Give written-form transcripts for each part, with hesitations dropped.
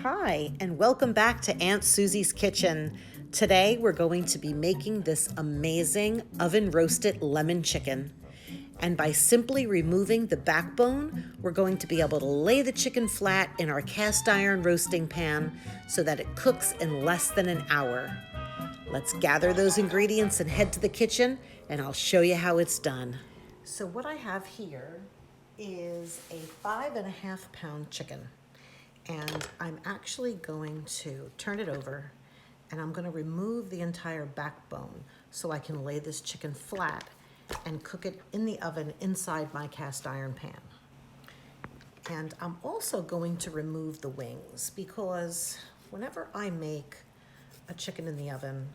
Hi, and welcome back to Aunt Susie's Kitchen. Today we're going to be making this amazing oven roasted lemon chicken. And by simply removing the backbone, we're going to be able to lay the chicken flat in our cast iron roasting pan so that it cooks in less than an hour. Let's gather those ingredients and head to the kitchen, and I'll show you how it's done. So what I have here is a 5.5 pound chicken. And I'm actually going to turn it over and I'm going to remove the entire backbone so I can lay this chicken flat and cook it in the oven inside my cast iron pan. And I'm also going to remove the wings because whenever I make a chicken in the oven,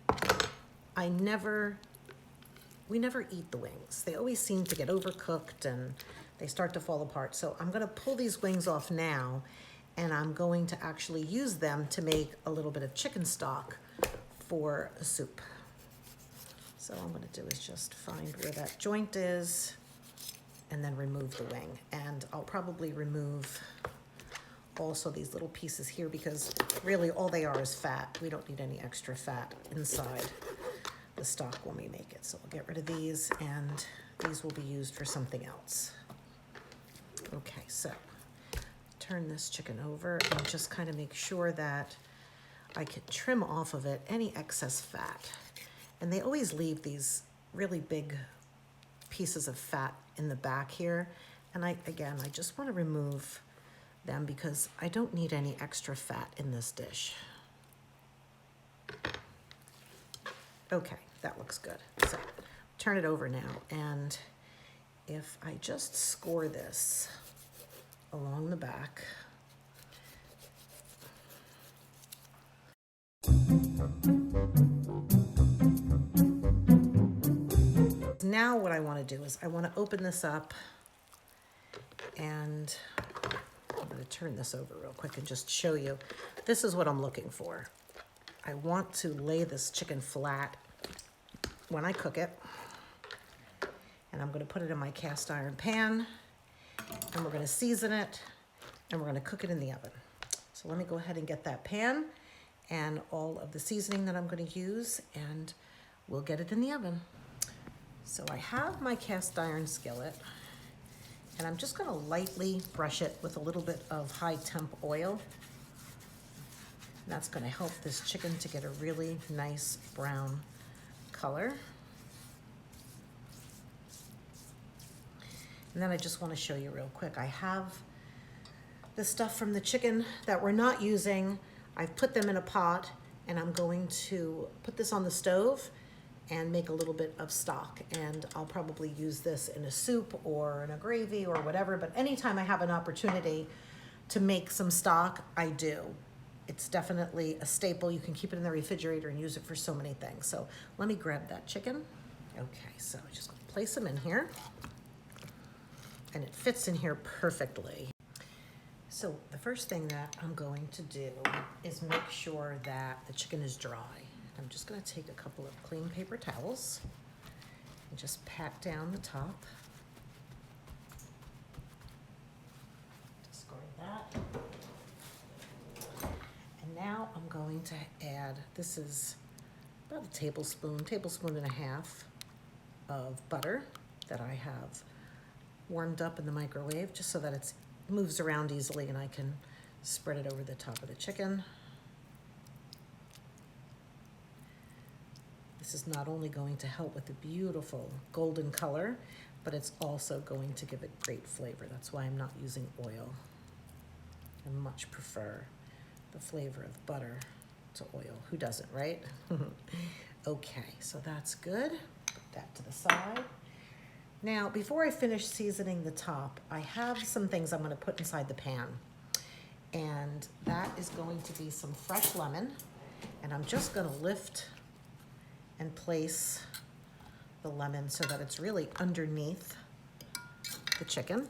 we never eat the wings. They always seem to get overcooked and they start to fall apart. So I'm going to pull these wings off now, and I'm going to actually use them to make a little bit of chicken stock for a soup. So all I'm going to do is just find where that joint is and then remove the wing. And I'll probably remove also these little pieces here because really all they are is fat. We don't need any extra fat inside the stock when we make it. So we'll get rid of these, and these will be used for something else. Okay, so turn this chicken over and just kind of make sure that I can trim off of it any excess fat. And they always leave these really big pieces of fat in the back here. And I just want to remove them because I don't need any extra fat in this dish. Okay, that looks good. So turn it over now. And if I just score this along the back. Now what I want to do is I want to open this up, and I'm going to turn this over real quick and just show you. This is what I'm looking for. I want to lay this chicken flat when I cook it, and I'm going to put it in my cast iron pan, and we're going to season it, and we're going to cook it in the oven. So let me go ahead and get that pan and all of the seasoning that I'm going to use, and we'll get it in the oven. So I have my cast iron skillet, and I'm just going to lightly brush it with a little bit of high temp oil. And that's going to help this chicken to get a really nice brown color. And then I just want to show you real quick. I have the stuff from the chicken that we're not using. I've put them in a pot, and I'm going to put this on the stove and make a little bit of stock. And I'll probably use this in a soup or in a gravy or whatever, but anytime I have an opportunity to make some stock, I do. It's definitely a staple. You can keep it in the refrigerator and use it for so many things. So let me grab that chicken. Okay, so I'm just gonna place them in here. And it fits in here perfectly. So the first thing that I'm going to do is make sure that the chicken is dry. I'm just going to take a couple of clean paper towels and just pat down the top. Discard that. And now I'm going to add, this is about a tablespoon and a half of butter that I have warmed up in the microwave just so that it moves around easily and I can spread it over the top of the chicken. This is not only going to help with the beautiful golden color, but it's also going to give it great flavor. That's why I'm not using oil. I much prefer the flavor of butter to oil. Who doesn't, right? Okay, so that's good. Put that to the side. Now, before I finish seasoning the top, I have some things I'm going to put inside the pan. And that is going to be some fresh lemon. And I'm just going to lift and place the lemon so that it's really underneath the chicken.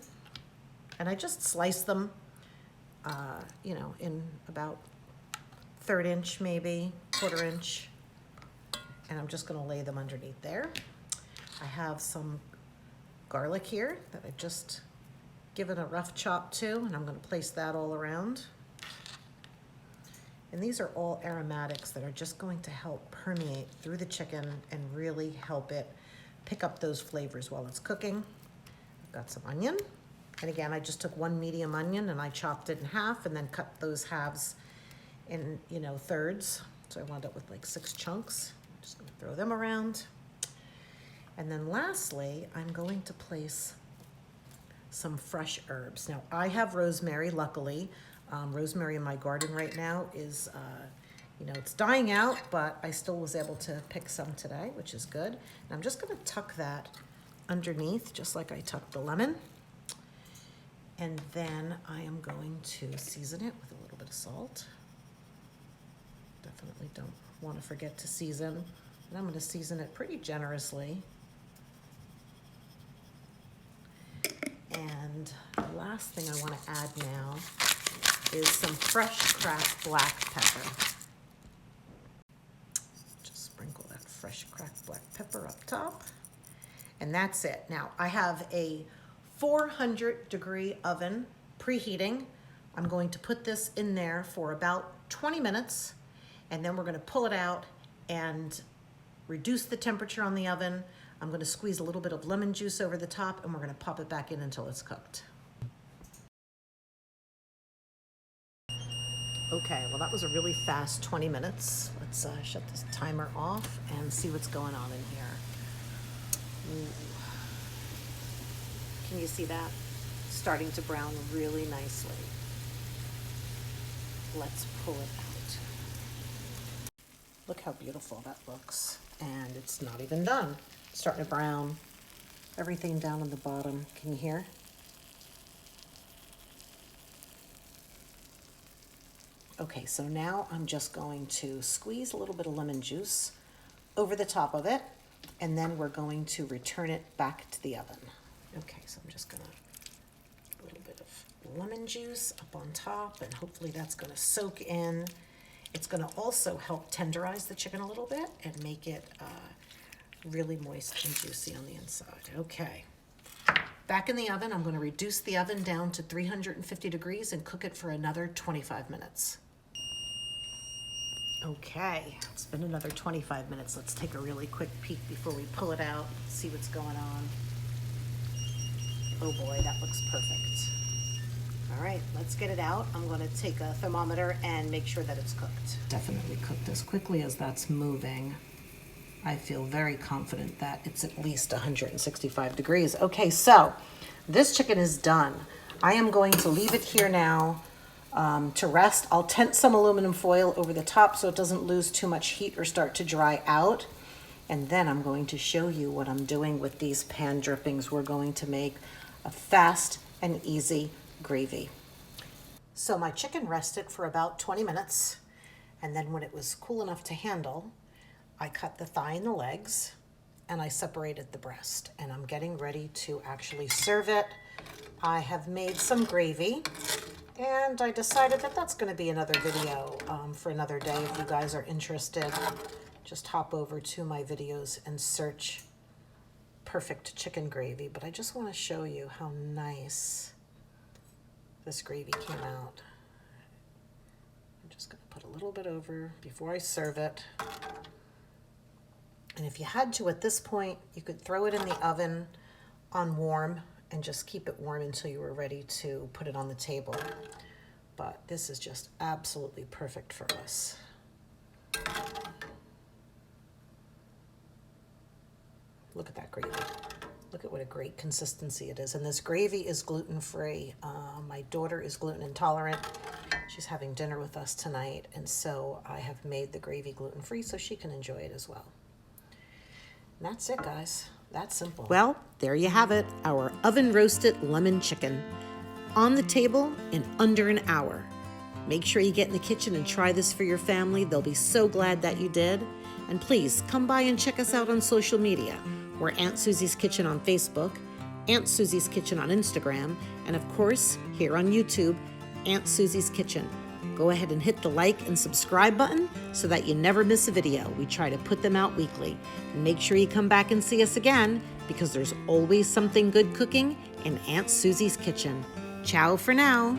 And I just slice them, in about 1/3 inch, maybe 1/4 inch. And I'm just going to lay them underneath there. I have some garlic here that I've just given a rough chop to, and I'm going to place that all around. And these are all aromatics that are just going to help permeate through the chicken and really help it pick up those flavors while it's cooking. I've got some onion. And again, I just took one medium onion and I chopped it in half and then cut those halves in, thirds. So I wound up with like 6 chunks. I'm just gonna throw them around. And then lastly, I'm going to place some fresh herbs. Now I have rosemary, luckily. Rosemary in my garden right now is, it's dying out, but I still was able to pick some today, which is good. And I'm just gonna tuck that underneath, just like I tucked the lemon. And then I am going to season it with a little bit of salt. Definitely don't want to forget to season. And I'm gonna season it pretty generously. And the last thing I want to add now is some fresh cracked black pepper. Just sprinkle that fresh cracked black pepper up top. And that's it. Now I have a 400-degree oven preheating. I'm going to put this in there for about 20 minutes, and then we're going to pull it out and reduce the temperature on the oven. I'm going to squeeze a little bit of lemon juice over the top, and we're going to pop it back in until it's cooked. Okay, well that was a really fast 20 minutes. Let's shut this timer off and see what's going on in here. Ooh. Can you see that? Starting to brown really nicely. Let's pull it out. Look how beautiful that looks. And it's not even done. It's starting to brown. Everything down on the bottom. Can you hear? Okay, so now I'm just going to squeeze a little bit of lemon juice over the top of it, and then we're going to return it back to the oven. Okay, so I'm just gonna, a little bit of lemon juice up on top, and hopefully that's gonna soak in. It's gonna also help tenderize the chicken a little bit and make it really moist and juicy on the inside. Okay, back in the oven, I'm gonna reduce the oven down to 350 degrees and cook it for another 25 minutes. Okay, it's been another 25 minutes. Let's take a really quick peek before we pull it out, see what's going on. Oh boy, that looks perfect. All right, let's get it out. I'm gonna take a thermometer and make sure that it's cooked. Definitely cooked as quickly as that's moving. I feel very confident that it's at least 165 degrees. Okay, so this chicken is done. I am going to leave it here now to rest. I'll tent some aluminum foil over the top so it doesn't lose too much heat or start to dry out. And then I'm going to show you what I'm doing with these pan drippings. We're going to make a fast and easy gravy. So my chicken rested for about 20 minutes, and then when it was cool enough to handle, I cut the thigh and the legs, and I separated the breast, and I'm getting ready to actually serve it. I have made some gravy, and I decided that that's going to be another video for another day. If you guys are interested, just hop over to my videos and search perfect chicken gravy. But I just want to show you how nice this gravy came out. I'm just going to put a little bit over before I serve it. And if you had to at this point, you could throw it in the oven on warm and just keep it warm until you were ready to put it on the table. But this is just absolutely perfect for us. Look at that gravy. Look at what a great consistency it is. And this gravy is gluten-free. My daughter is gluten intolerant. She's having dinner with us tonight, and so I have made the gravy gluten-free so she can enjoy it as well. And that's it, guys. That's simple. Well, there you have it, our oven-roasted lemon chicken. On the table in under an hour. Make sure you get in the kitchen and try this for your family. They'll be so glad that you did. And please come by and check us out on social media. We're Aunt Susie's Kitchen on Facebook, Aunt Susie's Kitchen on Instagram, and of course, here on YouTube, Aunt Susie's Kitchen. Go ahead and hit the like and subscribe button so that you never miss a video. We try to put them out weekly. And make sure you come back and see us again, because there's always something good cooking in Aunt Susie's Kitchen. Ciao for now.